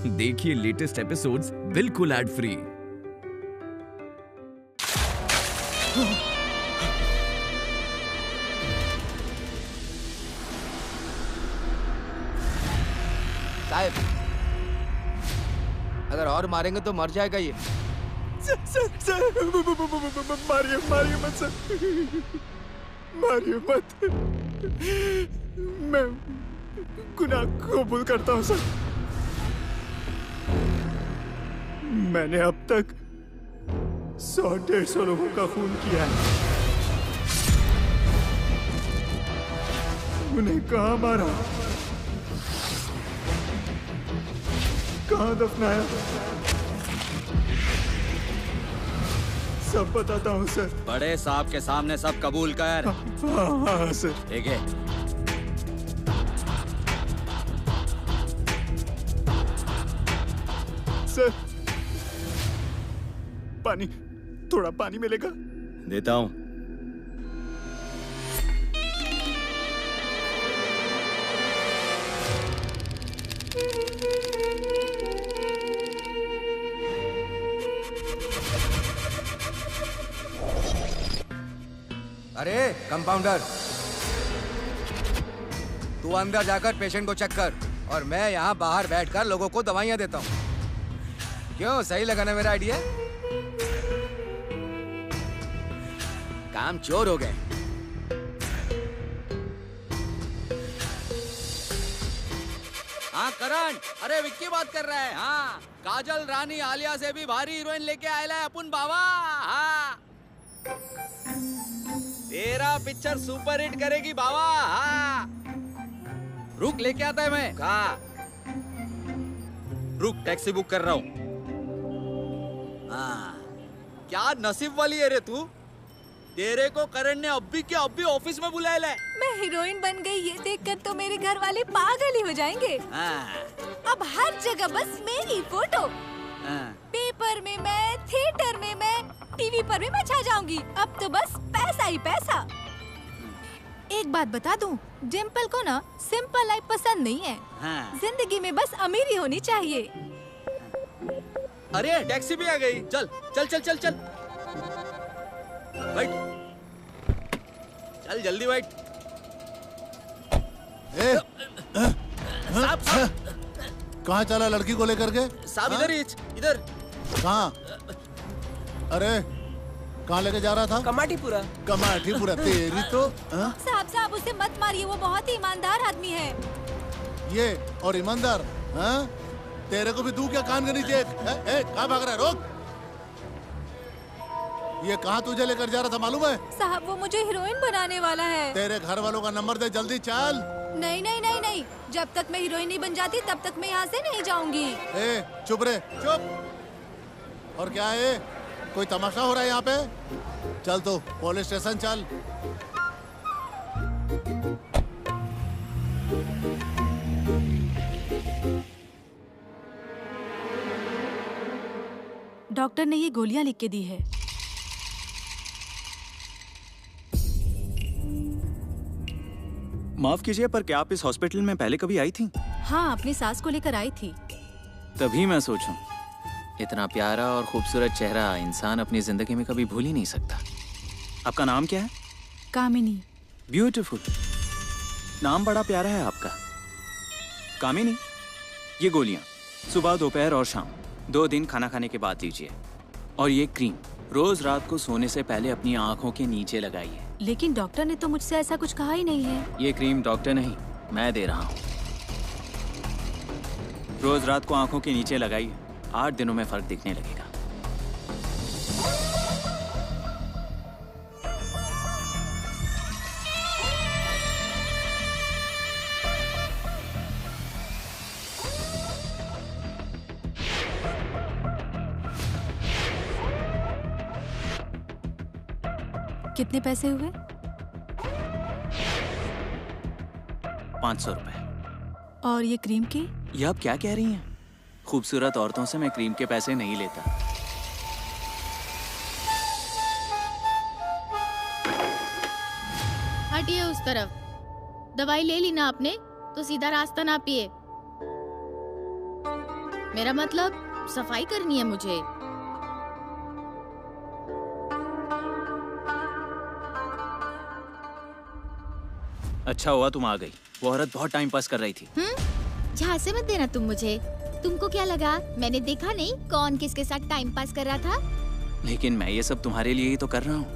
देखिए latest episodes बिल्कुल ad free. साहब, अगर और मारेंगे तो मर जाएगा ये। सर, मारिए मत सर, मारिए मत। मैं गुनाह कबूल करता हूँ सर। मैंने अब तक 100-150 लोगों का खून किया है। उन्हें कहाँ मारा, कहाँ दफनाया, सब बताता हूँ सर। बड़े साहब के सामने सब कबूल कर। हाँ सर। ठीक है। सर, पानी, थोड़ा पानी मिलेगा? देता हूँ। अरे कंपाउंडर, तू अंदर जाकर पेशेंट को चेक कर और मैं यहाँ बाहर बैठकर लोगों को दवाइयाँ देता हूँ। क्यों, सही लगा ना मेरा आइडिया? काम चोर हो गए। हाँ करण, अरे विक्की बात कर रहा है। हाँ, काजल रानी आलिया से भी भारी हीरोइन लेके आयला है अपन बाबा। हाँ, तेरा पिक्चर सुपर हिट करेगी बाबा। हाँ, रुक लेके आता है मैं। कहा? रुक, टैक्सी बुक कर रहा हूँ। हाँ, क्या नसीब वाली है रे तू। तेरे को करण ने अभी के अभी ऑफिस में बुलाया है। मैं हीरोइन बन गई ये देखकर तो मेरे घर वाले पागल ही हो जाएंगे। हाँ, अब हर जगह बस मेरी फोटो। हाँ। पेपर में मैं, थिएटर में मैं, टीवी पर भी मैं छा जाऊंगी। अब तो बस पैसा ही पैसा। एक बात बता दूं, डिम्पल को ना सिंपल लाइफ पसंद नहीं है। हाँ। जिंदगी में बस अमीरी होनी चाहिए। अरे टैक्सी भी आ गई। चल चल चल चल चल, बैठ, चल जल्दी बैठ। साहब कहाँ चला लड़की को लेकर के? साहब इधर ही, इधर। कहाँ? अरे कहाँ लेके जा रहा था? कमाटीपुरा। कमाटीपुरा तेरी तो। साहब उसे मत मारिए, वो बहुत ही ईमानदार आदमी है। ये और ईमानदार? हाँ, तेरे को भी दूं क्या कान के नीचे? कहाँ भाग रहा है? रोक। ये कहाँ तुझे लेकर जा रहा था मालूम है? साहब वो मुझे हीरोइन बनाने वाला है। तेरे घर वालों का नंबर दे, जल्दी चल। नहीं नहीं नहीं नहीं, जब तक मैं हीरोइन नहीं बन जाती तब तक मैं यहाँ से नहीं जाऊंगी। चुप रे, चुप। और क्या है, कोई तमाशा हो रहा है यहाँ पे? चल तो पुलिस स्टेशन चल। डॉक्टर ने ये गोलियां लिख के दी है। माफ कीजिए, पर क्या आप इस हॉस्पिटल में पहले कभी आई थी? हाँ, अपनी सास को लेकर आई थी। तभी मैं सोचूं, इतना प्यारा और खूबसूरत चेहरा इंसान अपनी जिंदगी में कभी भूल ही नहीं सकता। आपका नाम क्या है? कामिनी। ब्यूटीफुल, नाम बड़ा प्यारा है आपका। कामिनी, ये गोलियां सुबह, दोपहर और शाम 2 दिन खाना खाने के बाद दीजिए। और ये क्रीम रोज रात को सोने से पहले अपनी आंखों के नीचे लगाइए। लेकिन डॉक्टर ने तो मुझसे ऐसा कुछ कहा ही नहीं है। ये क्रीम डॉक्टर नहीं, मैं दे रहा हूँ। रोज रात को आंखों के नीचे लगाइए, 8 दिनों में फर्क दिखने लगेगा। कितने पैसे हुए? 500 रुपए। और ये क्रीम की? ये आप क्या कह रही हैं? खूबसूरत औरतों से मैं क्रीम के पैसे नहीं लेता। हटिए उस तरफ। दवाई ले ली ना आपने, तो सीधा रास्ता ना पिए। मेरा मतलब सफाई करनी है मुझे। अच्छा हुआ तुम आ गई। वो औरत बहुत टाइम पास कर रही थी। झांसे मत देना तुम मुझे। तुमको क्या लगा मैंने देखा नहीं कौन किसके साथ टाइम पास कर रहा था? लेकिन मैं ये सब तुम्हारे लिए ही तो कर रहा हूँ।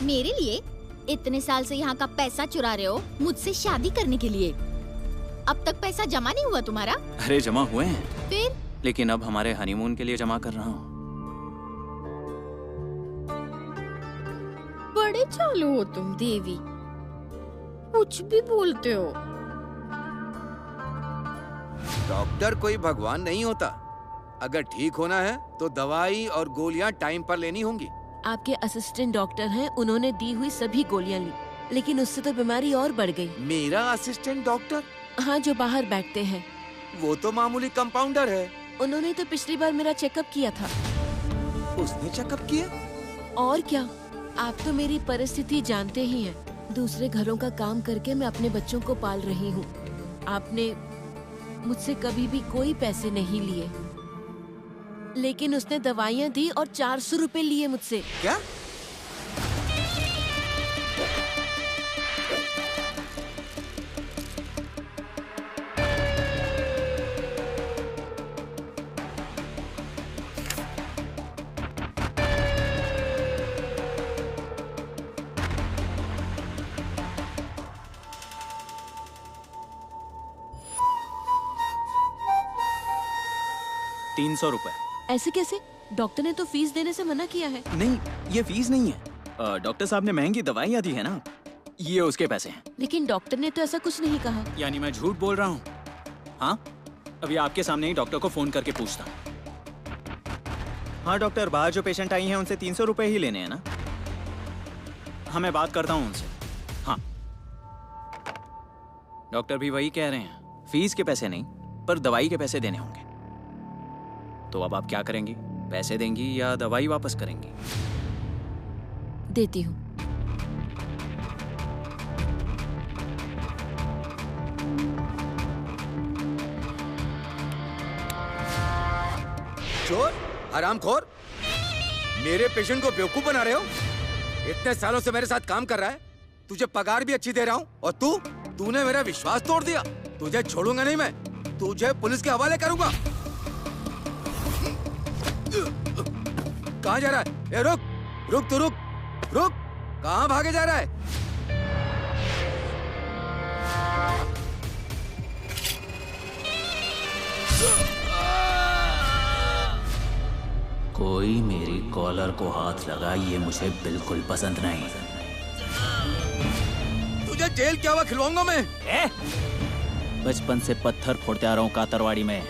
मेरे लिए? इतने साल से यहाँ का पैसा चुरा रहे हो मुझसे शादी करने के लिए। अब तक पैसा जमा नहीं हुआ तुम्हारा? अरे जमा हुए हैं। फिर? लेकिन अब हमारे हनीमून के लिए जमा कर रहा हूँ। बड़े चालू हो तुम देवी, कुछ भी बोलते हो। डॉक्टर कोई भगवान नहीं होता। अगर ठीक होना है तो दवाई और गोलियां टाइम पर लेनी होंगी। आपके असिस्टेंट डॉक्टर हैं, उन्होंने दी हुई सभी गोलियां ली, लेकिन उससे तो बीमारी और बढ़ गई। मेरा असिस्टेंट डॉक्टर? हाँ, जो बाहर बैठते हैं। वो तो मामूली कंपाउंडर है। उन्होंने तो पिछली बार मेरा चेकअप किया था। उसने चेकअप किया? और क्या, आप तो मेरी परिस्थिति जानते ही हैं। दूसरे घरों का काम करके मैं अपने बच्चों को पाल रही हूँ। आपने मुझसे कभी भी कोई पैसे नहीं लिए, लेकिन उसने दवाइयाँ दी और 400 रुपए लिए मुझसे। क्या? ₹300। ऐसे कैसे? डॉक्टर ने तो फीस देने से मना किया है। नहीं, ये फीस नहीं है। डॉक्टर साहब ने महंगी दवाइयाँ दी है ना, ये उसके पैसे हैं। लेकिन डॉक्टर ने तो ऐसा कुछ नहीं कहा। यानी मैं झूठ बोल रहा हूँ? हाँ, अभी आपके सामने ही डॉक्टर को फोन करके पूछता हूँ। हाँ डॉक्टर, बाहर जो पेशेंट आई हैं उनसे 300 रुपए ही लेने हैं ना? हाँ, मैं बात करता हूँ उनसे। हाँ, डॉक्टर भी वही कह रहे हैं, फीस के पैसे नहीं पर दवाई के पैसे देने होंगे। तो अब आप क्या करेंगी? पैसे देंगी या दवाई वापस करेंगी? देती हूँ। चोर, हरामखोर, मेरे पेशेंट को बेवकूफ बना रहे हो। इतने सालों से मेरे साथ काम कर रहा है, तुझे पगार भी अच्छी दे रहा हूँ और तूने मेरा विश्वास तोड़ दिया। तुझे छोड़ूंगा नहीं मैं, तुझे पुलिस के हवाले करूंगा। कहाँ जा रहा है? ए, रुक, कहाँ भागे जा रहा है? कोई मेरी कॉलर को हाथ लगा, ये मुझे बिल्कुल पसंद नहीं। तुझे जेल क्या हुआ खिलवाऊंगा मैं। बचपन से पत्थर फोड़ते आ रहा हूँ कातरवाड़ी में,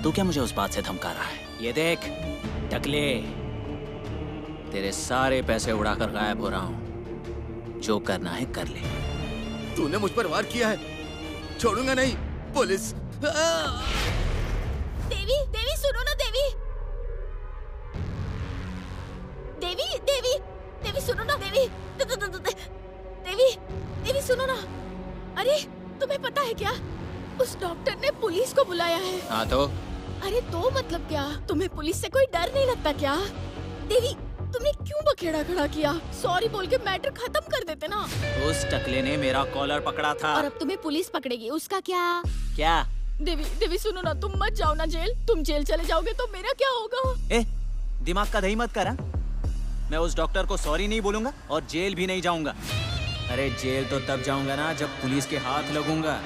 तू क्या मुझे उस बात से धमका रहा है? ये देख टकले, तेरे सारे पैसे उड़ाकर गायब हो रहा हूँ। जो करना है कर ले। तूने मुझ पर वार किया है, छोड़ूंगा नहीं। पुलिस। देवी सुनो ना, देवी सुनो ना, देवी सुनो ना। अरे तुम्हें पता है क्या, उस डॉक्टर ने पुलिस को बुलाया है। हाँ तो? अरे तो मतलब क्या, तुम्हें पुलिस से कोई डर नहीं लगता क्या? देवी, तुमने क्यों बखेड़ा खड़ा किया? सॉरी बोल के मैटर खत्म कर देते ना। उस टकले ने मेरा कॉलर पकड़ा था। और अब तुम्हें पुलिस पकड़ेगी, उसका क्या? क्या? देवी सुनो ना, तुम मत जाओ ना जेल। तुम जेल चले जाओगे तो मेरा क्या होगा? दिमाग का दही मत करा। मैं उस डॉक्टर को सॉरी नहीं बोलूंगा और जेल भी नहीं जाऊंगा। अरे जेल तो तब जाऊंगा ना जब पुलिस के हाथ लगूंगा।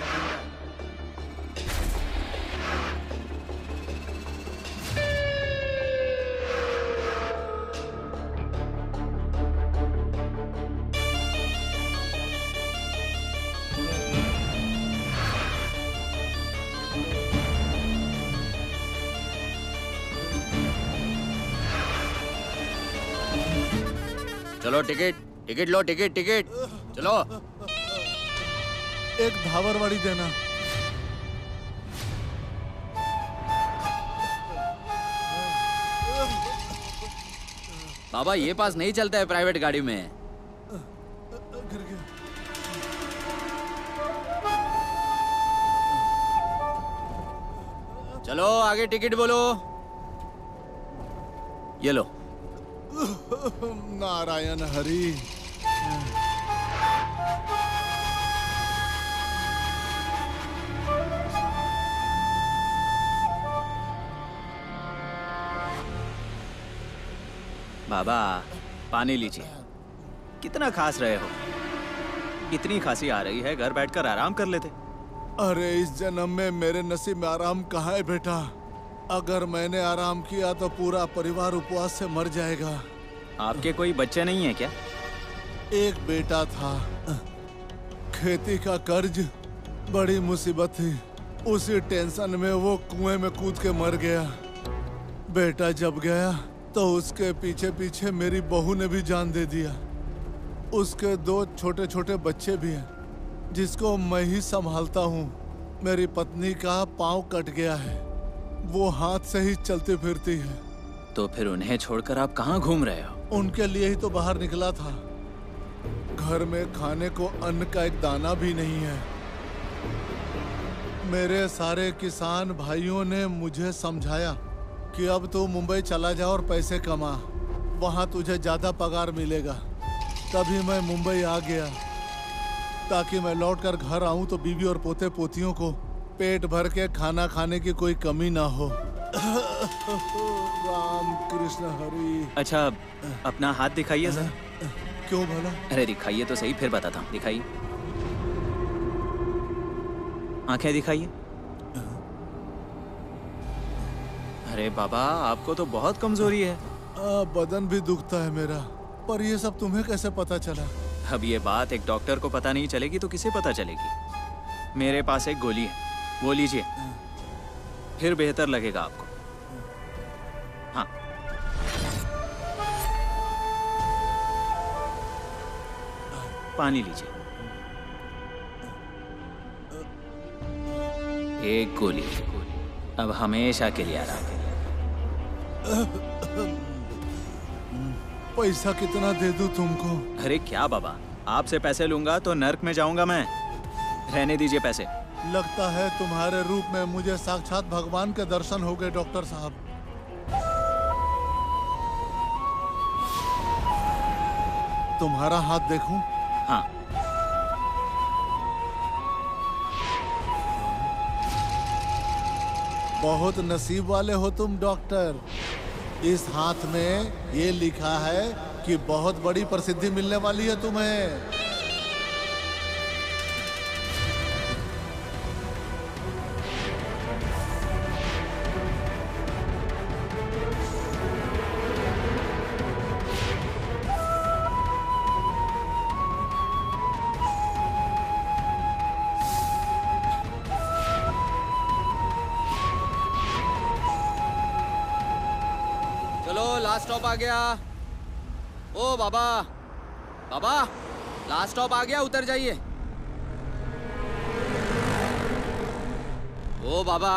चलो टिकट लो, टिकट चलो। एक धावरवाड़ी देना। बाबा ये पास नहीं चलता है प्राइवेट गाड़ी में। गिर गया। चलो आगे टिकट बोलो। ये लो। नारायण हरि। बाबा पानी लीजिए। कितना खास रहे हो? इतनी खांसी आ रही है, घर बैठकर आराम कर लेते। अरे इस जन्म में मेरे नसीब में आराम कहाँ है बेटा। अगर मैंने आराम किया तो पूरा परिवार उपवास से मर जाएगा। आपके कोई बच्चे नहीं है क्या? एक बेटा था, खेती का कर्ज बड़ी मुसीबत थी। उसी टेंशन में वो कुएं में कूद के मर गया। बेटा जब गया तो उसके पीछे पीछे मेरी बहू ने भी जान दे दिया। उसके 2 छोटे छोटे बच्चे भी हैं जिसको मैं ही संभालता हूँ। मेरी पत्नी का पाँव कट गया है, वो हाथ से ही चलती फिरती है। तो फिर उन्हें छोड़कर आप कहाँ घूम रहे हो? उनके लिए ही तो बाहर निकला था। घर में खाने को अन्न का एक दाना भी नहीं है। मेरे सारे किसान भाइयों ने मुझे समझाया कि अब तू मुंबई चला जा और पैसे कमा, वहाँ तुझे ज्यादा पगार मिलेगा। तभी मैं मुंबई आ गया ताकि मैं लौटकर घर आऊं तो बीवी और पोते पोतियों को पेट भर के खाना खाने की कोई कमी ना हो। राम कृष्ण हरि। अच्छा अपना हाथ दिखाइए सर। क्यों भला? अरे दिखाइए तो सही, फिर बताता हूँ। दिखाइए, आंखें दिखाइए। अरे बाबा आपको तो बहुत कमजोरी है। बदन भी दुखता है मेरा। पर ये सब तुम्हें कैसे पता चला? अब ये बात एक डॉक्टर को पता नहीं चलेगी तो किसे पता चलेगी? मेरे पास एक गोली है, वो लीजिए, फिर बेहतर लगेगा आपको। हाँ पानी लीजिए। एक गोली, अब हमेशा के लिए आराम। पैसा कितना दे दूं तुमको? अरे क्या बाबा, आपसे पैसे लूंगा तो नर्क में जाऊंगा मैं। रहने दीजिए पैसे। लगता है तुम्हारे रूप में मुझे साक्षात भगवान के दर्शन हो गए डॉक्टर साहब। तुम्हारा हाथ देखूं? हाँ बहुत नसीब वाले हो तुम डॉक्टर। इस हाथ में ये लिखा है कि बहुत बड़ी प्रसिद्धि मिलने वाली है तुम्हें। चलो लास्ट स्टॉप आ गया। ओ बाबा, बाबा लास्ट स्टॉप आ गया, उतर जाइए। ओ बाबा,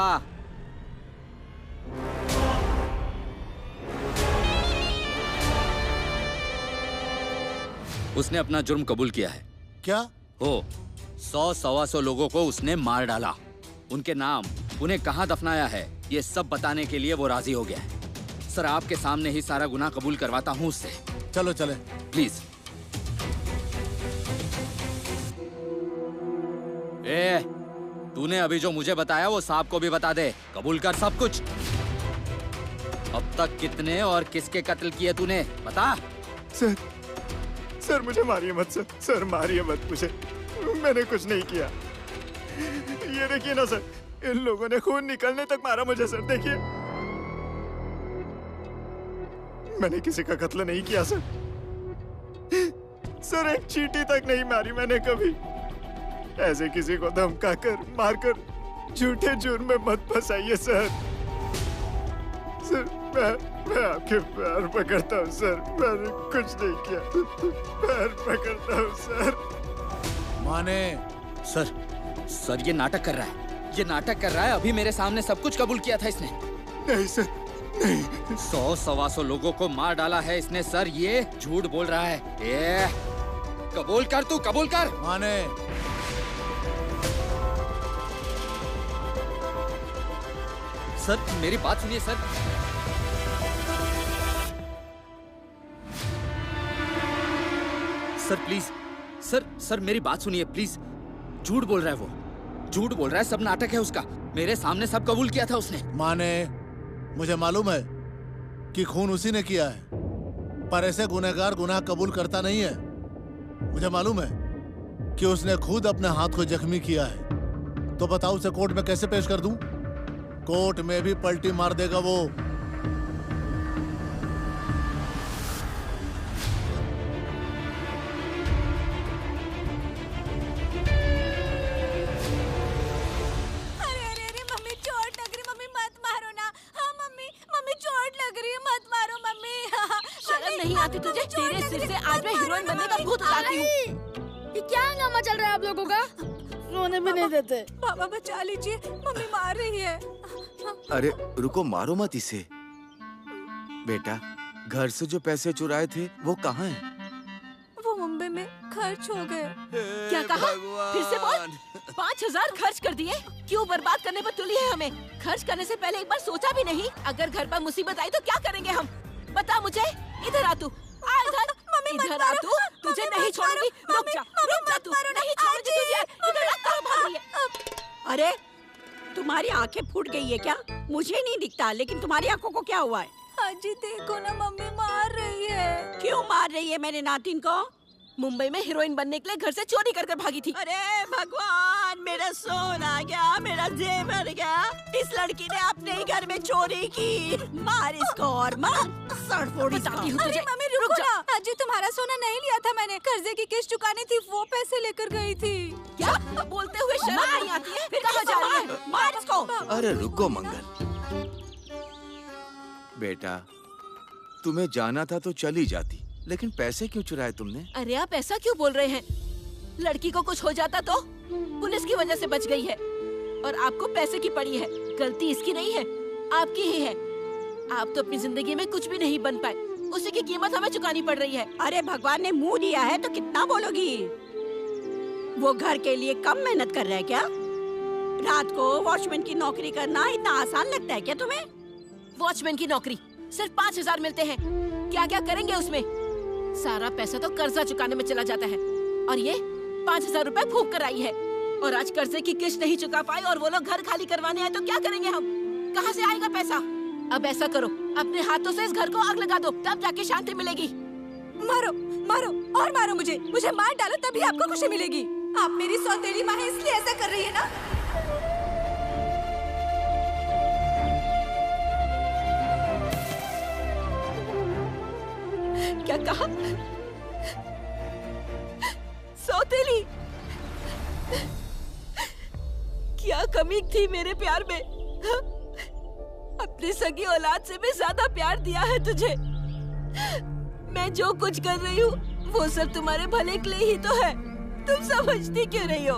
उसने अपना जुर्म कबूल किया है। क्या? हो 100-125 लोगों को उसने मार डाला। उनके नाम, उन्हें कहाँ दफनाया है, ये सब बताने के लिए वो राजी हो गया है। सर आपके सामने ही सारा गुनाह कबूल करवाता हूँ उससे। चलो चले प्लीज। ए, तूने अभी जो मुझे बताया वो साहब को भी बता दे। कबूल कर सब कुछ। अब तक कितने और किसके कत्ल किए तूने, बता। सर मुझे मारिए मत सर। सर मारिए मत मुझे, मैंने कुछ नहीं किया। ये देखिए ना सर, इन लोगों ने खून निकलने तक मारा मुझे सर। देखिए मैंने किसी का कत्ल नहीं किया सर। सर एक चींटी तक नहीं मारी मैंने कभी। ऐसे किसी को धमका कर मारकर झूठे जुर्म में मत फंसाइए सर। सर मैं आपके पैर पकड़ता हूँ सर, मैंने कुछ नहीं किया। पैर पकड़ता हूँ सर। माने सर ये नाटक कर रहा है, ये नाटक कर रहा है। अभी मेरे सामने सब कुछ कबूल किया था इसने। नहीं सर नहीं। 100-125 लोगों को मार डाला है इसने सर, ये झूठ बोल रहा है। ए, कबूल कर, तू कबूल कर। माने सर मेरी बात सुनिए सर। सर प्लीज, सर मेरी बात सुनिए प्लीज। झूठ बोल रहा है वो, झूठ बोल रहा है, सब नाटक है उसका। मेरे सामने सब कबूल किया था उसने। माने मुझे मालूम है कि खून उसी ने किया है, पर ऐसे गुनहगार गुनाह कबूल करता नहीं है। मुझे मालूम है कि उसने खुद अपने हाथ को जख्मी किया है। तो बताओ उसे कोर्ट में कैसे पेश कर दूं? कोर्ट में भी पलटी मार देगा वो। आती तुझे? तेरे सिर से आज मैं हीरोइन बनने का भूत उतारती हूँ। ये क्या हंगामा चल रहा है आप लोगों का? रोने भी नहीं देते। पापा बचा लीजिए, मम्मी मार रही है। अरे रुको, मारो मत इसे। बेटा, घर से जो पैसे चुराए थे वो कहाँ हैं? वो मुंबई में खर्च हो गए। क्या कहा? फिर से बोल। 5,000 खर्च कर दिए? क्यों बर्बाद करने पर तुली है हमें? खर्च करने से पहले एक बार सोचा भी नहीं? अगर घर पर मुसीबत आई तो क्या करेंगे हम? बता मुझे। इधर आ तू, आ इधर। इधर आ तू, तुझे नहीं छोड़ूंगी। रुक जा तू, नहीं छोड़ूंगी तुझे। इधर आ, कहाँ भाग रही है? अरे तुम्हारी आंखें फूट गई है क्या? मुझे नहीं दिखता, लेकिन तुम्हारी आंखों को क्या हुआ है? अजी देखो ना, मम्मी मार रही है। क्यों मार रही है मेरे नातिन को? मुंबई में हीरोइन बनने के लिए घर से चोरी कर भागी थी। अरे भगवान, मेरा सोना गया, मेरा जेवर गया। इस लड़की ने अपने ही घर में चोरी की। मार इसको और मार, सड़ फोड़ बताती हूँ तुझे। मम्मी रुको ना। अजी तुम्हारा सोना नहीं लिया था मैंने, कर्जे की किस्त चुकानी थी, वो पैसे लेकर गई थी। क्या बोलते हुए शर्म नहीं आती है? फिर कहाँ जा रही है? मार इसको। अरे रुको मंगल, बेटा तुम्हें जाना था तो चली जाती, लेकिन पैसे क्यों चुराए तुमने? अरे आप ऐसा क्यों बोल रहे हैं? लड़की को कुछ हो जाता तो? पुलिस की वजह से बच गई है और आपको पैसे की पड़ी है। गलती इसकी नहीं है, आपकी ही है। आप तो अपनी जिंदगी में कुछ भी नहीं बन पाए, उसी की कीमत हमें चुकानी पड़ रही है। अरे भगवान ने मुंह दिया है तो कितना बोलोगी? वो घर के लिए कम मेहनत कर रहा है क्या? रात को वॉचमैन की नौकरी करना इतना आसान लगता है क्या तुम्हें? वॉचमैन की नौकरी सिर्फ 5,000 मिलते हैं, क्या क्या करेंगे उसमें? सारा पैसा तो कर्जा चुकाने में चला जाता है और ये 5,000 रुपए फूंक कर आई है। और आज कर्जे की किस्त नहीं चुका पाए और वो लोग घर खाली करवाने आए तो क्या करेंगे हम? कहाँ से आएगा पैसा? अब ऐसा करो, अपने हाथों से इस घर को आग लगा दो, तब जाके शांति मिलेगी। मारो मारो और मारो मुझे मार डालो, तभी आपको खुशी मिलेगी। आप मेरी सौतेली माँ है इसलिए ऐसा कर रही है ना? क्या कहा? सौतेली? क्या कमी थी मेरे प्यार में? अपनी सगी औलाद से भी ज्यादा प्यार दिया है तुझे। मैं जो कुछ कर रही हूँ वो सब तुम्हारे भले के लिए ही तो है। तुम समझती क्यों नहीं हो?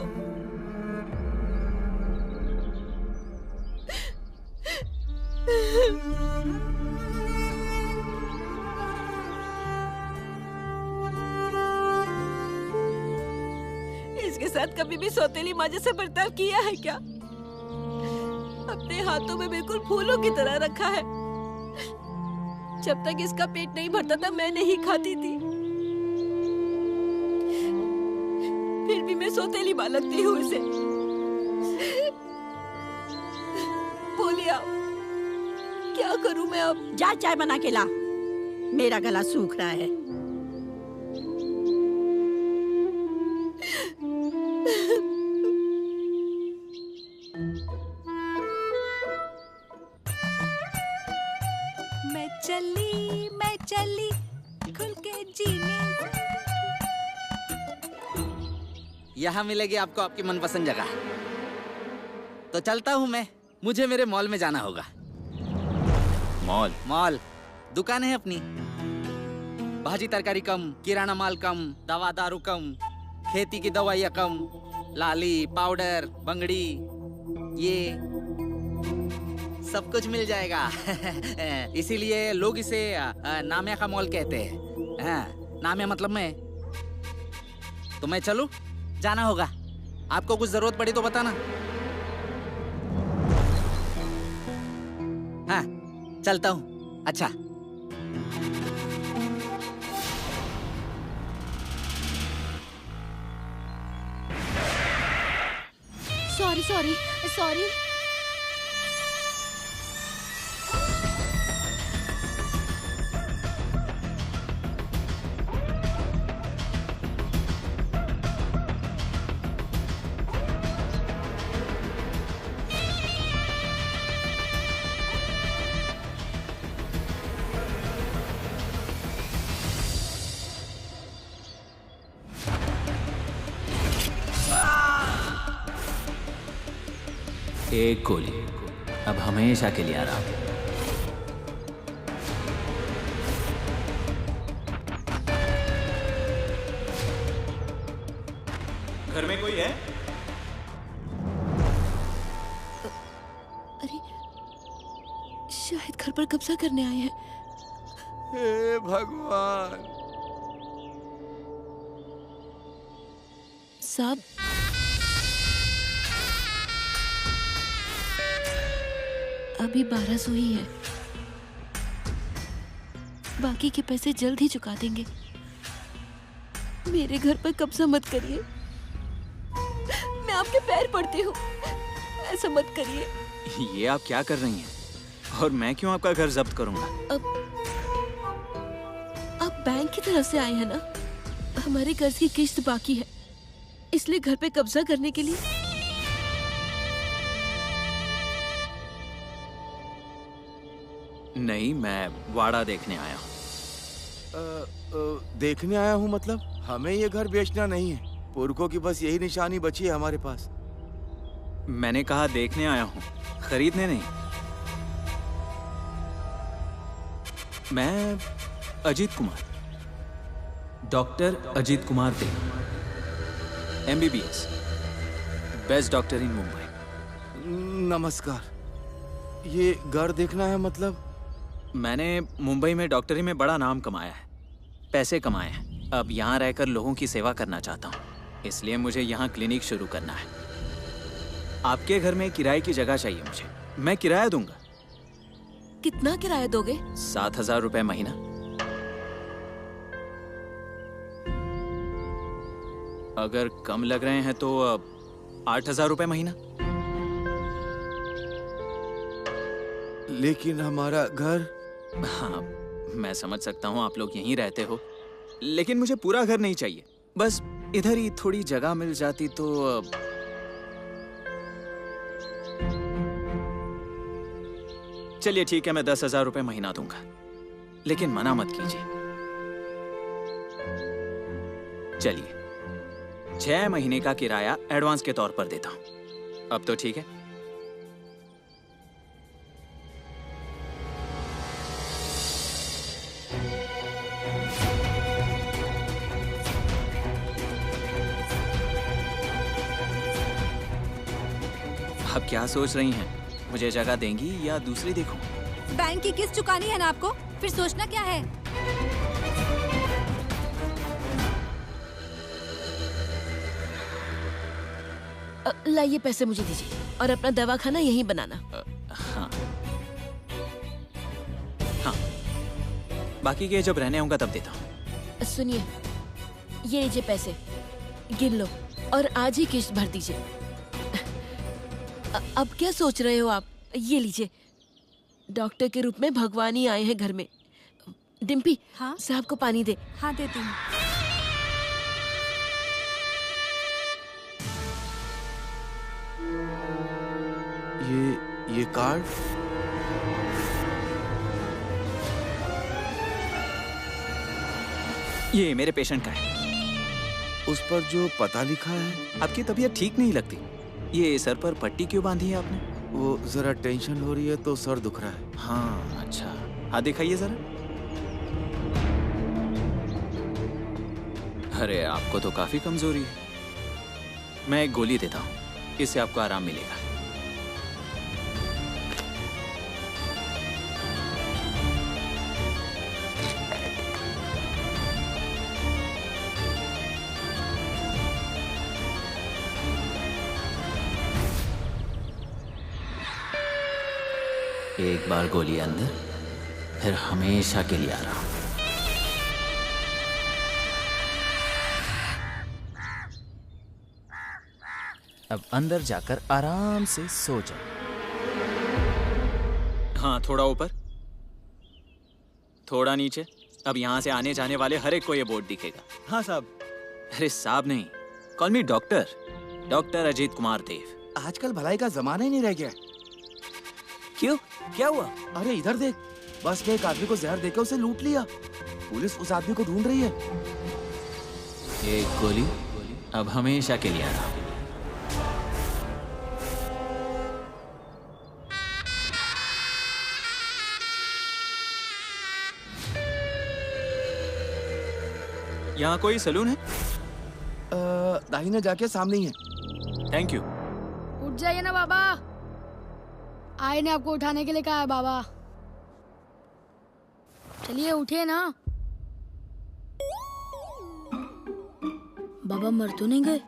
इसके साथ कभी भी सौतेली माँ जैसा बर्ताव किया है क्या? अपने हाथों में बिल्कुल फूलों की तरह रखा है। जब तक इसका पेट नहीं भरता था मैं नहीं खाती थी, फिर भी मैं सौतेली माँ लगती हूँ इसे। बोलिए आप, क्या करूँ मैं अब? जा चाय बना के ला, मेरा गला सूख रहा है। मैं चली खुल के जीने। यहाँ मिलेगी आपको आपकी मनपसंद जगह। तो चलता हूँ मैं, मुझे मेरे मॉल में जाना होगा। मॉल दुकान है अपनी। भाजी तरकारी कम, किराना माल कम, दवा दारू कम, खेती की दवाइयाँ कम, लाली पाउडर बंगड़ी, ये सब कुछ मिल जाएगा। इसीलिए लोग इसे नामिया का मॉल कहते हैं। नामिया मतलब मैं। तो मैं चलूं? जाना होगा। आपको कुछ जरूरत पड़ी तो बताना। हाँ चलता हूँ। अच्छा सॉरी सॉरी सॉरी। एक गोली, अब हमेशा के लिए आराम। घर में कोई है? अरे शायद घर पर कब्जा करने आए हैं। हे भगवान। साहब अभी 1200 ही है, बाकी के पैसे जल्द ही चुका देंगे। मेरे घर पर कब्जा मत करिए, मैं आपके पैर पड़ती हूँ, ऐसा मत करिए। ये आप क्या कर रही हैं? और मैं क्यों आपका घर जब्त करूंगा? आप बैंक की तरफ से आए हैं ना, हमारे कर्ज की किश्त बाकी है, इसलिए घर पे कब्जा करने के लिए। नहीं, मैं वाड़ा देखने आया हूँ। देखने आया हूँ मतलब? हमें ये घर बेचना नहीं है, पुरखों की बस यही निशानी बची है हमारे पास। मैंने कहा देखने आया हूँ, खरीदने नहीं। मैं अजीत कुमार, डॉक्टर अजीत कुमार दे, MBBS, बेस्ट डॉक्टर इन मुंबई। नमस्कार। ये घर देखना है मतलब? मैंने मुंबई में डॉक्टरी में बड़ा नाम कमाया है, पैसे कमाए हैं। अब यहाँ रहकर लोगों की सेवा करना चाहता हूँ, इसलिए मुझे यहाँ क्लिनिक शुरू करना है। आपके घर में किराए की जगह चाहिए मुझे, मैं किराया दूंगा। कितना किराया दोगे? 7,000 रुपए महीना। अगर कम लग रहे हैं तो 8,000 रुपए महीना। लेकिन हमारा घर। हाँ, मैं समझ सकता हूँ आप लोग यहीं रहते हो, लेकिन मुझे पूरा घर नहीं चाहिए, बस इधर ही थोड़ी जगह मिल जाती तो। चलिए ठीक है, मैं 10,000 रुपए महीना दूंगा, लेकिन मना मत कीजिए। चलिए 6 महीने का किराया एडवांस के तौर पर देता हूं। अब तो ठीक है? अब क्या सोच रही हैं? मुझे जगह देंगी या दूसरी देखूं? बैंक की किस्त चुकानी है ना आपको, फिर सोचना क्या है? लाइए पैसे मुझे दीजिए और अपना दवाखाना यहीं बनाना। हाँ हाँ, बाकी के जब रहने आऊंगा तब देता हूँ। सुनिए, ये लीजिए पैसे, गिन लो और आज ही किश्त भर दीजिए। अब क्या सोच रहे हो आप? ये लीजिए, डॉक्टर के रूप में भगवान ही आए हैं घर में। डिम्पी, हाँ? साहब को पानी दे। हाँ देती हूँ। ये कार्ड? ये मेरे पेशेंट का है। उस पर जो पता लिखा है? आपकी तबीयत ठीक नहीं लगती। ये सर पर पट्टी क्यों बांधी है आपने? वो जरा टेंशन हो रही है तो सर दुख रहा है। हाँ अच्छा, हाथ दिखाइए जरा। अरे आपको तो काफी कमजोरी है। मैं एक गोली देता हूँ, इससे आपको आराम मिलेगा। एक बार गोली अंदर, फिर हमेशा के लिए आराम। अब अंदर जाकर आराम से सो जाओ। हाँ, थोड़ा ऊपर, थोड़ा नीचे। अब यहाँ से आने जाने वाले हर एक को ये बोर्ड दिखेगा। हाँ साहब। अरे साहब नहीं, call me doctor, doctor Ajit Kumar Dev. आजकल भलाई का जमाना ही नहीं रह गया। क्यों, क्या हुआ? अरे इधर देख, बस के एक आदमी को जहर देकर उसे लूट लिया। पुलिस उस आदमी को ढूंढ रही है। एक गोली, अब हमेशा के लिए आराम। यहाँ कोई सलून है? दाहिने जाके सामने ही है। Thank you. उठ जाइए ना बाबा, आए ने आपको उठाने के लिए कहा है बाबा। चलिए उठिए ना। बाबा मर तो नहीं गए?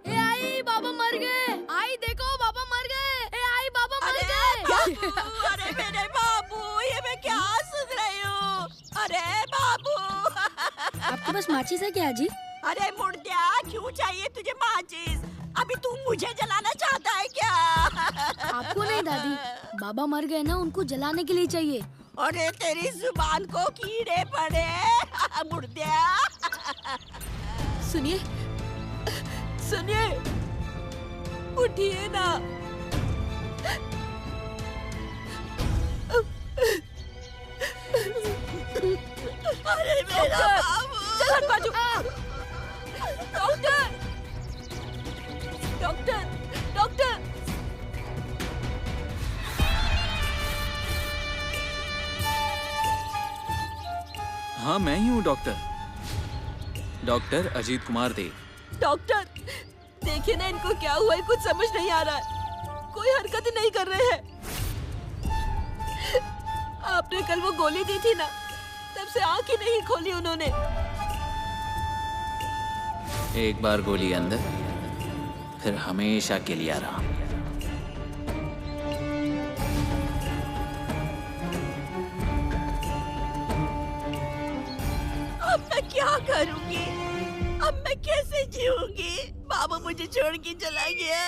ए आई, बाबा मर गए। आई देखो, बाबा मर गए। ए आई, बाबा मर गए। अरे मेरे बाबू, ये मैं क्या सुन रही हूँ? अरे बाबू। आपके पास माचिस है क्या जी? अरे मुर्दिया, क्यों चाहिए तुझे माचिस? अभी तू मुझे जलाना चाहता है क्या? आपको नहीं दादी, बाबा मर गए ना, उनको जलाने के लिए चाहिए। अरे तेरी जुबान को कीड़े पड़े मुर्दिया। सुनिए, सुनिए, उठिए ना। अरे मेरा बाबू। चल हट बाजू। Doctor, doctor, doctor. हाँ, मैं ही हूँ डॉक्टर, डॉक्टर अजीत कुमार देव। डॉक्टर, देखिए ना इनको क्या हुआ है, कुछ समझ नहीं आ रहा है। कोई हरकत ही नहीं कर रहे हैं। आपने कल वो गोली दी थी ना, तब से आंख ही नहीं खोली उन्होंने। एक बार गोली अंदर, फिर हमेशा के लिए आराम। अब मैं क्या करूंगी? अब मैं कैसे जीऊंगी? बाबू मुझे छोड़ के चला गया।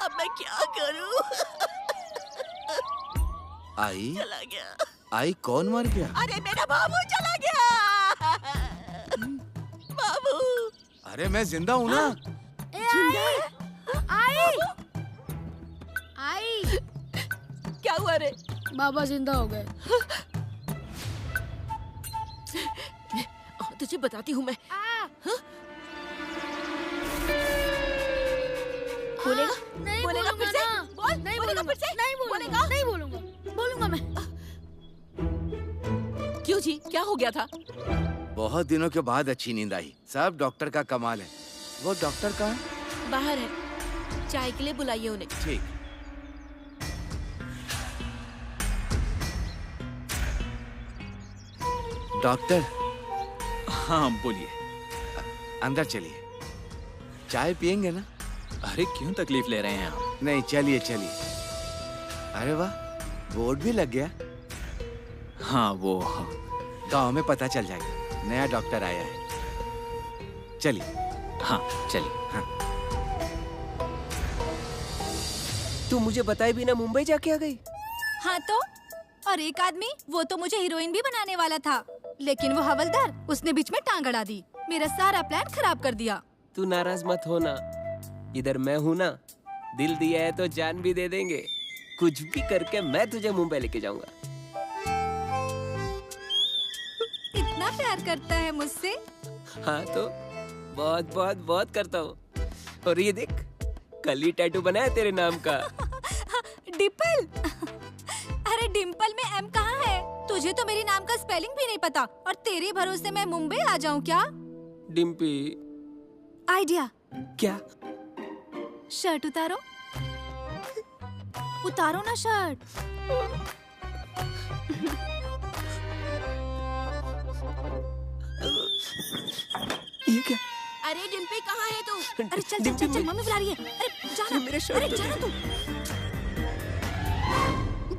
अब मैं क्या करूं? आई चला गया। आई कौन मर गया? अरे मेरा बाबू चला गया। बाबू। अरे मैं जिंदा हूँ ना। जिंदा? आई, आई। क्या हुआ रे? बाबा जिंदा हो गए। तुझे बताती हूँ मैं। बोलेगा? नहीं बोलेगा फिर से? ना। बोल, नहीं बोलेगा बोलूंगा, फिर से? नहीं बोलूंगा, नहीं बोलूंगा, बोलूंगा मैं। क्यों जी, क्या हो गया था? बहुत दिनों के बाद अच्छी नींद आई। सब डॉक्टर का कमाल है। वो डॉक्टर कहाँ है? बाहर है, चाय के लिए बुलाइए उन्हें। ठीक। डॉक्टर। हाँ बोलिए। अंदर चलिए, चाय पियेंगे ना? अरे क्यों तकलीफ ले रहे हैं आप? नहीं, चलिए चलिए। अरे वाह, बोर्ड भी लग गया। हाँ, वो गांव में पता चल जाएगा, नया डॉक्टर आया है। चलिए। हाँ चलिए। हाँ। तू मुझे बताए बिना मुंबई जाके आ गई? हाँ तो, और एक आदमी, वो तो मुझे हीरोइन भी बनाने वाला था, लेकिन वो हवलदार, उसने बीच में टांग अड़ा दी, मेरा सारा प्लान खराब कर दिया। तू नाराज मत होना, इधर मैं हूँ ना। दिल दिया है तो जान भी दे देंगे। कुछ भी करके मैं तुझे मुंबई लेके जाऊंगा। इतना प्यार करता है मुझसे? हाँ तो बहुत बहुत बहुत करता हूँ। और ये देख, कल ही टैटू बनाया तेरे नाम का। डिम्पल। अरे डिम्पल में एम कहाँ है? तुझे तो मेरी नाम का स्पेलिंग भी नहीं पता, और तेरे भरोसे मैं मुंबई आ जाऊँ क्या? डिम्पी। आइडिया। क्या? शर्ट उतारो, उतारो ना शर्ट। ये क्या? अरे डिम्पी कहाँ है तू? अरे चल चल चल, चल मम्मी बुला रही है। अरे जाना, मेरा शर्ट अरे जाना तू।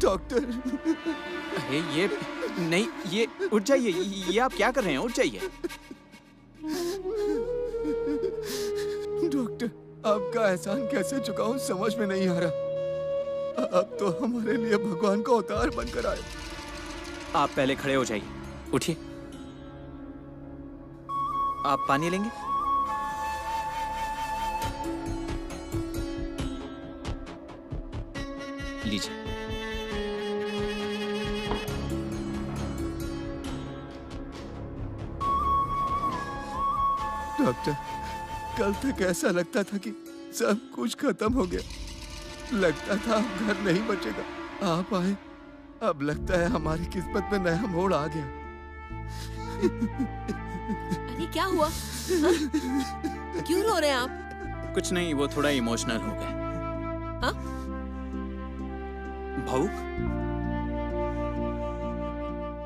डॉक्टर। अरे ये नहीं, ये उठ जाइए। ये आप क्या कर रहे हैं? उठ जाइए। डॉक्टर, आपका एहसान कैसे चुकाऊं समझ में नहीं आ रहा। अब तो हमारे लिए भगवान का अवतार बनकर आए। आप पहले खड़े हो जाइए, उठिए। आप पानी लेंगे? लीजिए। डॉक्टर, कल तक ऐसा लगता था कि सब कुछ खत्म हो गया। लगता था अब घर नहीं बचेगा। आप आए, अब लगता है हमारी किस्मत में नया मोड़ आ गया। अरे क्या हुआ? हाँ? क्यों रो रहे हैं आप? कुछ नहीं, वो थोड़ा इमोशनल हो गए। हाँ? भावुक?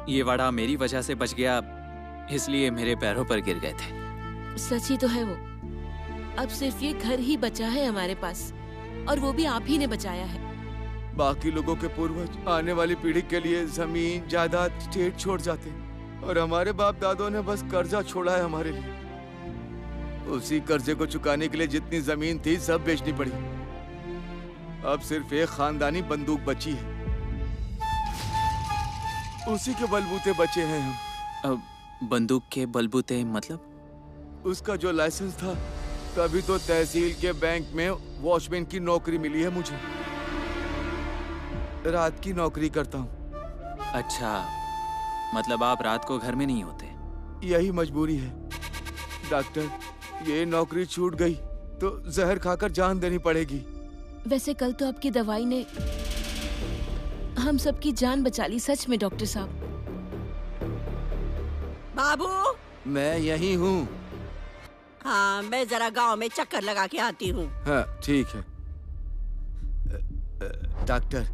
ये वाड़ा मेरी वजह से बच गया, इसलिए मेरे पैरों पर गिर गए थे। सच ही तो है वो। अब सिर्फ ये घर ही बचा है हमारे पास, और वो भी आप ही ने बचाया है। बाकी लोगों के पूर्वज आने वाली पीढ़ी के लिए जमीन जायदाद स्टेट छोड़ जाते, और हमारे बाप दादों ने बस कर्जा छोड़ा है हमारे लिए। उसी कर्जे को चुकाने के लिए जितनी जमीन थी सब बेचनी पड़ी। अब सिर्फ एक खानदानी बंदूक बची है, उसी के बलबूते बचे हैं हम। अब बंदूक के बलबूते मतलब? उसका जो लाइसेंस था, तभी तो तहसील के बैंक में वॉचमैन की नौकरी मिली है मुझे। रात की नौकरी करता हूँ। अच्छा, मतलब आप रात को घर में नहीं होते? यही मजबूरी है डॉक्टर। ये नौकरी छूट गई तो जहर खाकर जान देनी पड़ेगी। वैसे कल तो आपकी दवाई ने हम सबकी जान बचा ली। सच में डॉक्टर साहब। बाबू, मैं यही हूँ। हाँ, मैं जरा गांव में चक्कर लगा के आती हूँ। हाँ ठीक है। डॉक्टर,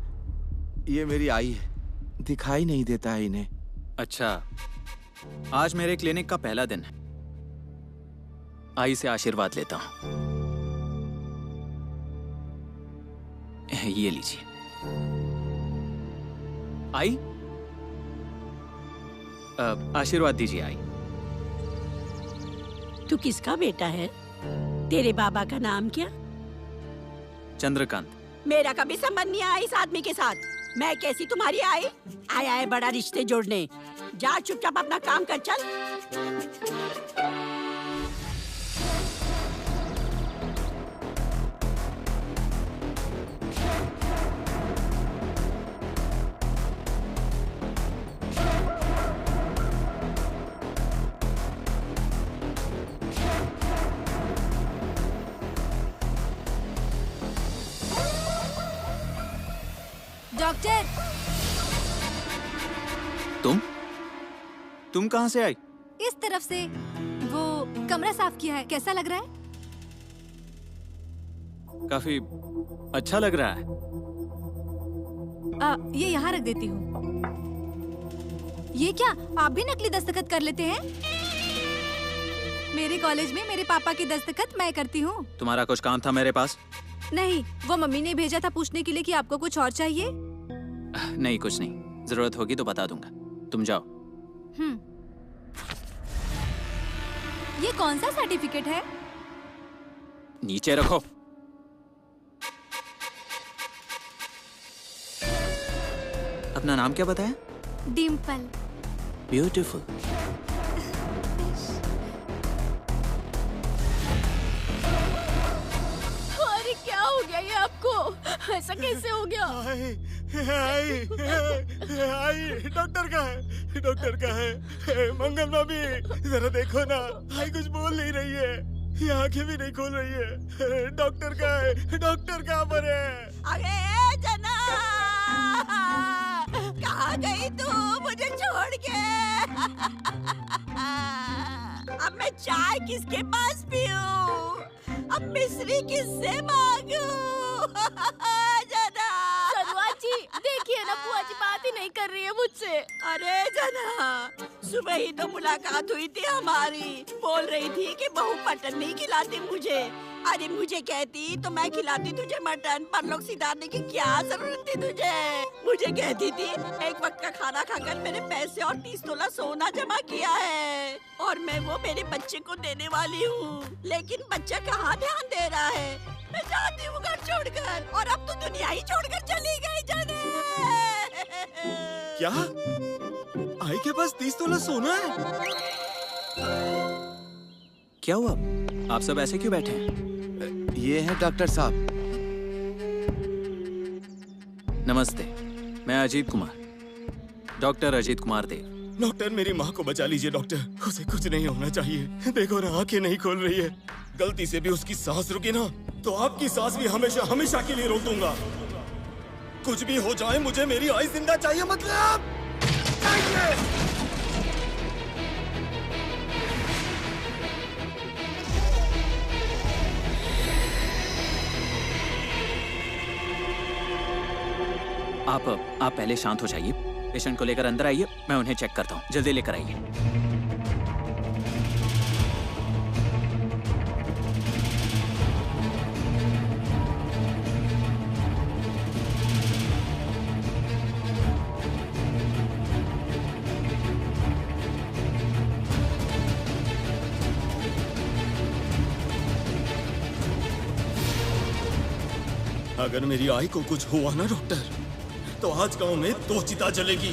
ये मेरी आई है, दिखाई नहीं देता है इन्हें। अच्छा, आज मेरे क्लिनिक का पहला दिन है। आई से आशीर्वाद लेता हूँ। ये लीजिए। आई, आशीर्वाद दीजिए। आई, तू किसका बेटा है? तेरे बाबा का नाम क्या? चंद्रकांत। मेरा कभी संबंध नहीं आया इस आदमी के साथ। मैं कैसी तुम्हारी आई? आया है बड़ा रिश्ते जोड़ने। जा चुपचाप अपना काम कर, चल। डॉक्टर, तुम कहाँ से आई? इस तरफ से। वो कमरा साफ किया है, कैसा लग रहा है? काफी अच्छा लग रहा है। ये यहाँ रख देती हूँ। ये क्या, आप भी नकली दस्तखत कर लेते हैं? मेरे कॉलेज में मेरे पापा की दस्तखत मैं करती हूँ। तुम्हारा कुछ काम था मेरे पास? नहीं, वो मम्मी ने भेजा था पूछने के लिए कि आपको कुछ और चाहिए। नहीं, कुछ नहीं। जरूरत होगी तो बता दूंगा। तुम जाओ। ये कौन सा सर्टिफिकेट है? नीचे रखो। अपना नाम क्या बताया? डिम्पल। ब्यूटीफुल। अरे क्या हो गया ये आपको? ऐसा कैसे हो गया? डॉक्टर का है, डॉक्टर का है। मंगल मामी, जरा देखो ना, आई कुछ बोल नहीं रही है, ये आंखें भी नहीं खोल रही है। डॉक्टर का है, डॉक्टर कहाँ पर है? अरे जना, कहाँ गई तू मुझे छोड़ के? अब मैं चाय किसके पास पीऊं? अब मिश्री किससे मांगू? जना, जी देखिए ना, बुआ जी बात ही नहीं कर रही है मुझसे। अरे जना, सुबह ही तो मुलाकात हुई थी हमारी। बोल रही थी कि बहू पटन नहीं खिलाती मुझे। अरे मुझे कहती तो मैं खिलाती तुझे मटन, पर लोग सिधारने की क्या जरूरत थी तुझे? मुझे कहती थी एक वक्त का खाना खाकर मैंने पैसे और 30 तोला सोना जमा किया है और मैं वो मेरे बच्चे को देने वाली हूँ, लेकिन बच्चा कहाँ ध्यान दे रहा है? मैं जाती हूँ घर छोड़कर, और अब तो दुनिया ही छोड़कर चली गई जाने। क्या आई के पास 30 तोला सोना है? क्या हुआ? आप सब ऐसे क्यों बैठे हैं? ये है डॉक्टर साहब। नमस्ते, मैं अजीत कुमार, डॉक्टर अजीत कुमार देव। डॉक्टर मेरी माँ को बचा लीजिए डॉक्टर, उसे कुछ नहीं होना चाहिए। देखो ना आंखें नहीं खोल रही है, गलती से भी उसकी सांस रुकी ना तो आपकी सांस भी हमेशा हमेशा के लिए रोक दूंगा। कुछ भी हो जाए मुझे मेरी आई जिंदा चाहिए, मतलब चाहिए। आप पहले शांत हो जाइए, पेशेंट को लेकर अंदर आइए, मैं उन्हें चेक करता हूँ। जल्दी लेकर आइए। अगर मेरी आई को कुछ हुआ ना डॉक्टर, तो आज गांव में 2 चिता जलेगी।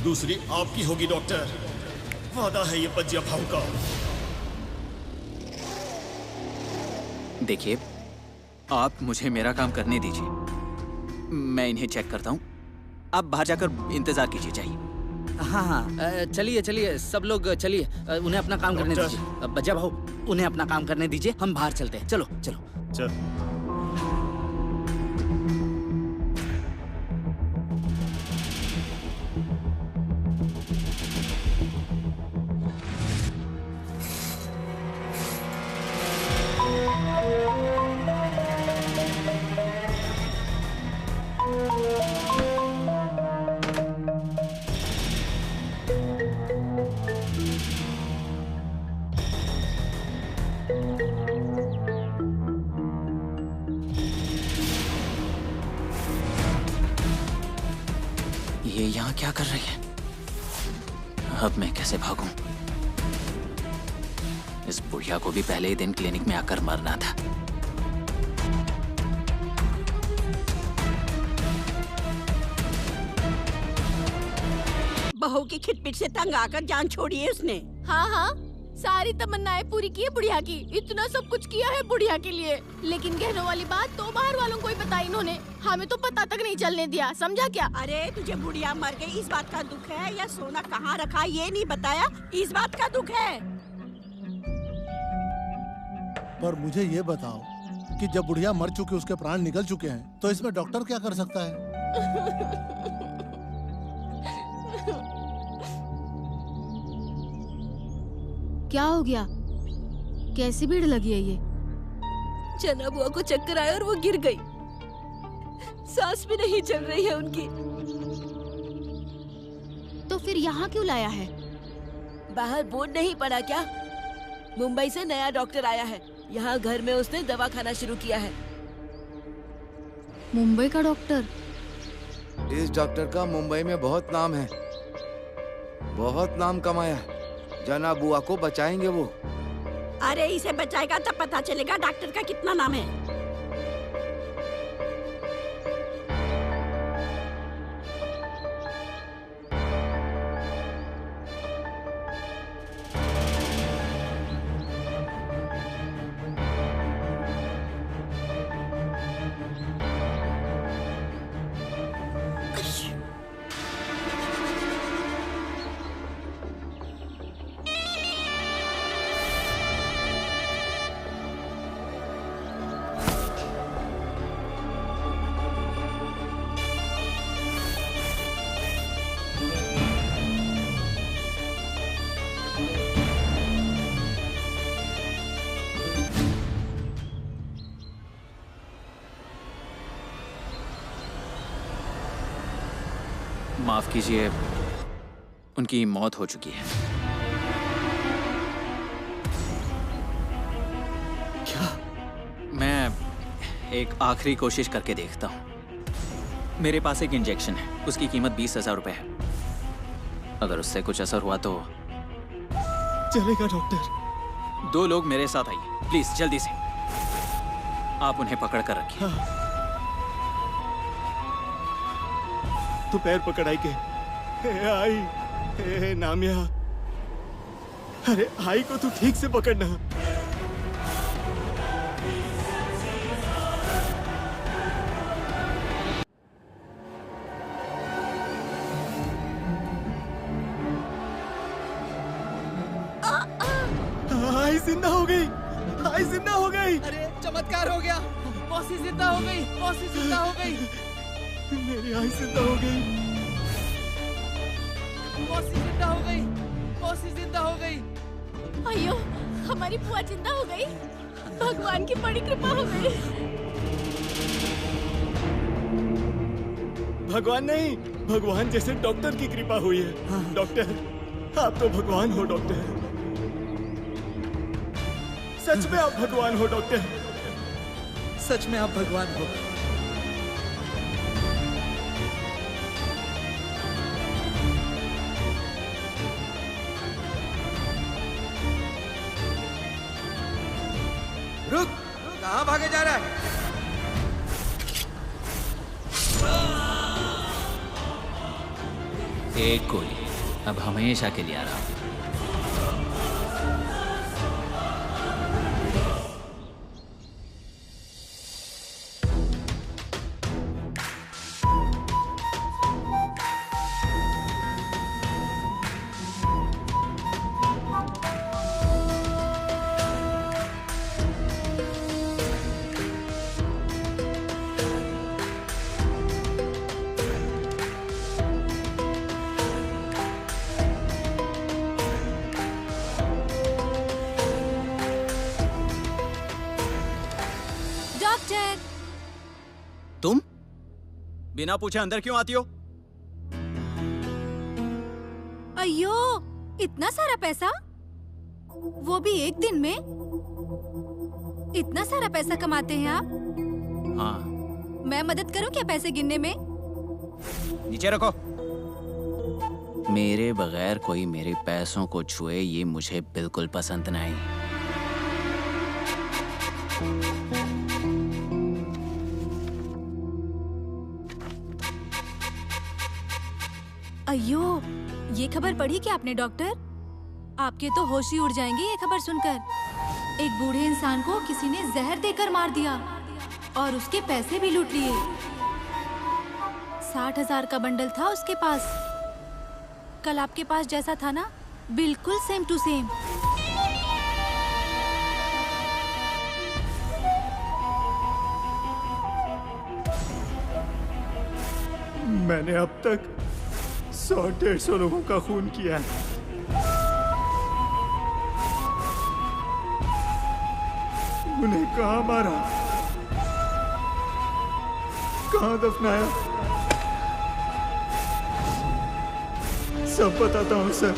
दूसरी आपकी होगी डॉक्टर, वादा है ये पज्जिया भाव का। देखिए, आप मुझे मेरा काम करने दीजिए, मैं इन्हें चेक करता हूँ। आप बाहर जाकर इंतजार कीजिए, जाइए। हाँ, चलिए चलिए सब लोग चलिए, उन्हें अपना काम करने दीजिए। बज्जा भाऊ, उन्हें अपना काम करने दीजिए, हम बाहर चलते हैं। चलो चलो चल। ये यहाँ क्या कर रही है? अब मैं कैसे भागूं? इस बुढ़िया को भी पहले ही दिन क्लिनिक में आकर मरना था। बहू की खिटपिट से तंग आकर जान छोड़ी है उसने। हाँ हाँ, सारी तमन्नाएं पूरी की है बुढ़िया की, इतना सब कुछ किया है बुढ़िया के लिए, लेकिन कहने वाली बात तो बाहर वालों को ही बताई इन्होंने, हमें तो पता तक नहीं चलने दिया, समझा क्या? अरे तुझे बुढ़िया मर गई इस बात का दुख है, या सोना कहाँ रखा ये नहीं बताया इस बात का दुख है? पर मुझे ये बताओ कि जब बुढ़िया मर चुकी, उसके प्राण निकल चुके हैं, तो इसमें डॉक्टर क्या कर सकता है? क्या हो गया? कैसी भीड़ लगी है ये? चना बुआ को चक्कर आया और वो गिर गई, सांस भी नहीं चल रही है उनकी। तो फिर यहाँ क्यों लाया है? बाहर बोर्ड नहीं पड़ा क्या? मुंबई से नया डॉक्टर आया है, यहाँ घर में उसने दवाखाना शुरू किया है। मुंबई का डॉक्टर? इस डॉक्टर का मुंबई में बहुत नाम है, बहुत नाम कमाया है। जना बुआ को बचाएंगे वो। अरे इसे बचाएगा तब पता चलेगा डॉक्टर का कितना नाम है। माफ कीजिए, उनकी मौत हो चुकी है। एक आखिरी कोशिश करके देखता हूँ। मेरे पास एक इंजेक्शन है, उसकी कीमत 20,000 रुपए है। अगर उससे कुछ असर हुआ तो चलेगा डॉक्टर। 2 लोग मेरे साथ आइए प्लीज, जल्दी से। आप उन्हें पकड़ कर रखिए। तू पैर पकड़ आई के। आई, नामिया, अरे आई को तू ठीक से पकड़ना। आई जिंदा हो गई, आई जिंदा हो गई। अरे चमत्कार हो गया, मौसी जिंदा हो गई, मौसी जिंदा हो गई। मेरी आई जिंदा हो गई, मौसी जिंदा हो गई, मौसी जिंदा हो गई। अयो, हमारी बुआ जिंदा हो गई। भगवान की बड़ी कृपा हो गई। भगवान नहीं, भगवान जैसे डॉक्टर की कृपा हुई है। डॉक्टर, आप तो भगवान हो डॉक्टर। सच में आप भगवान हो डॉक्टर। सच में आप भगवान हो। रुक, कहाँ भागे जा रहा है? एक गोली, अब हमेशा के लिए आराम। तुम बिना पूछे अंदर क्यों आती हो? अयो, इतना सारा पैसा, वो भी एक दिन में? इतना सारा पैसा कमाते हैं आप? हाँ। मैं मदद करूं क्या पैसे गिनने में? नीचे रखो। मेरे बगैर कोई मेरे पैसों को छुए, ये मुझे बिल्कुल पसंद नहीं। अयो, ये खबर पढ़ी क्या आपने डॉक्टर? आपके तो होश ही उड़ जाएंगे ये खबर सुनकर। एक बूढ़े इंसान को किसी ने जहर देकर मार दिया और उसके पैसे भी लूट लिए। 60,000 का बंडल था उसके पास। कल आपके पास जैसा था ना, बिल्कुल सेम टू सेम। मैंने अब तक 100-150 लोगों का खून किया है। उन्हें कहाँ मारा, कहाँ दफनाया, सब बताता हूँ सर।